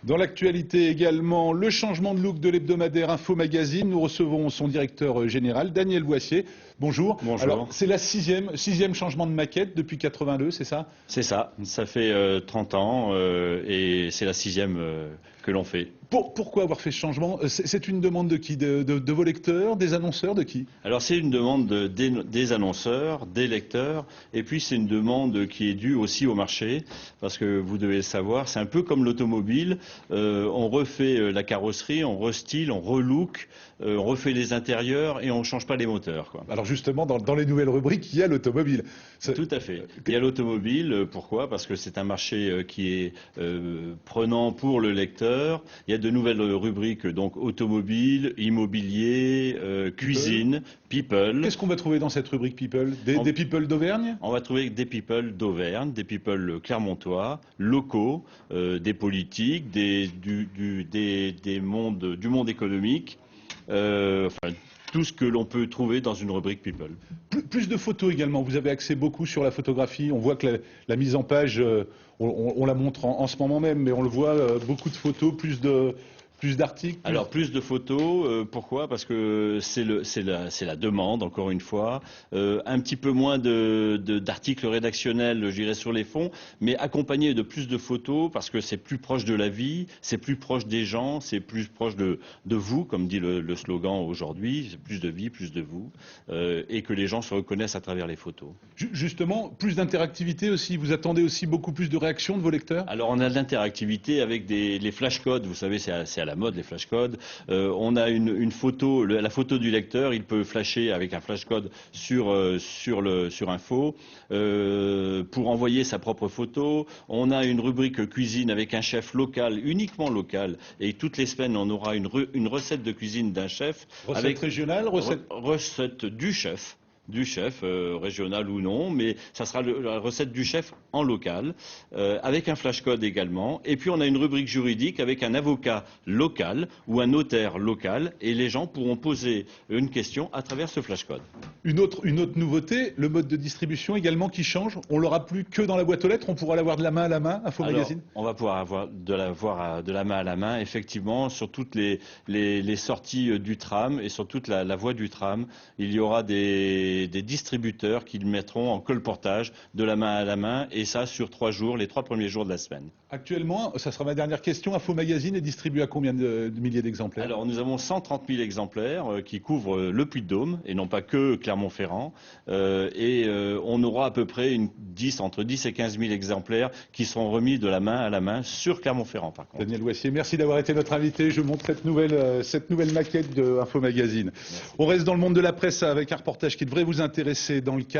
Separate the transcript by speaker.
Speaker 1: Dans l'actualité également, le changement de look de l'hebdomadaire Info Magazine. Nous recevons son directeur général, Daniel Boissier. Bonjour.
Speaker 2: Bonjour.
Speaker 1: Alors, c'est la sixième changement de maquette depuis 82, c'est ça?
Speaker 2: C'est ça. Ça fait 30 ans et c'est la sixième que l'on fait.
Speaker 1: Pourquoi avoir fait ce changement? C'est une demande de qui? De vos lecteurs, des annonceurs, de qui?
Speaker 2: Alors c'est une demande des annonceurs, des lecteurs, et puis c'est une demande qui est due aussi au marché, parce que vous devez le savoir, c'est un peu comme l'automobile, on refait la carrosserie, on restyle, on relook, on refait les intérieurs et on ne change pas les moteurs, quoi.
Speaker 1: Alors justement, dans les nouvelles rubriques, il y a l'automobile.
Speaker 2: Tout à fait. Il y a l'automobile, pourquoi? Parce que c'est un marché qui est prenant pour le lecteur. Il y a de nouvelles rubriques, donc automobile, immobilier, cuisine, people.
Speaker 1: Qu'est-ce qu'on va trouver dans cette rubrique People? Des people d'Auvergne?
Speaker 2: On va trouver des people d'Auvergne, des people clermontois, locaux, des politiques, du monde économique, enfin, tout ce que l'on peut trouver dans une rubrique People.
Speaker 1: Plus de photos également. Vous avez axé beaucoup sur la photographie. On voit que la mise en page, on la montre en ce moment même, mais on le voit, beaucoup de photos, plus d'articles.
Speaker 2: Alors plus de photos, pourquoi? Parce que c'est la demande, encore une fois. Un petit peu moins d'articles rédactionnels, je dirais, sur les fonds, mais accompagné de plus de photos, parce que c'est plus proche de la vie, c'est plus proche des gens, c'est plus proche de vous, comme dit le slogan aujourd'hui, c'est plus de vie, plus de vous, et que les gens se reconnaissent à travers les photos.
Speaker 1: Justement, plus d'interactivité aussi. Vous attendez aussi beaucoup plus de réactions de vos lecteurs?
Speaker 2: Alors on a de l'interactivité avec les flashcodes, vous savez, c'est à la mode les flashcodes. On a une photo, la photo du lecteur, il peut flasher avec un flashcode sur Info pour envoyer sa propre photo. On a une rubrique cuisine avec un chef local, uniquement local, et toutes les semaines on aura une recette de cuisine d'un chef.
Speaker 1: Recette régionale,
Speaker 2: recette du chef. Régional ou non, mais ça sera la recette du chef en local, avec un flashcode également. Et puis on a une rubrique juridique avec un avocat local ou un notaire local, et les gens pourront poser une question à travers ce flashcode.
Speaker 1: Une autre nouveauté, le mode de distribution également qui change. On l'aura plus que dans la boîte aux lettres, on pourra l'avoir de la main à la main, Info Magazine.
Speaker 2: On va pouvoir avoir de la main à la main, effectivement, sur toutes les sorties du tram et sur toute la voie du tram. Il y aura des distributeurs qui le mettront en colportage de la main à la main, et ça sur 3 jours, les 3 premiers jours de la semaine.
Speaker 1: Actuellement, ça sera ma dernière question, Info Magazine est distribué à combien de milliers d'exemplaires?
Speaker 2: Alors nous avons 130 000 exemplaires qui couvrent le Puy-de-Dôme et non pas que Clermont-Ferrand, on aura à peu près entre 10 et 15 000 exemplaires qui seront remis de la main à la main sur Clermont-Ferrand par contre.
Speaker 1: Daniel Boissier, merci d'avoir été notre invité. Je montre cette nouvelle maquette de Info Magazine. Merci. On reste dans le monde de la presse avec un reportage qui devrait vous intéresser dans le cadre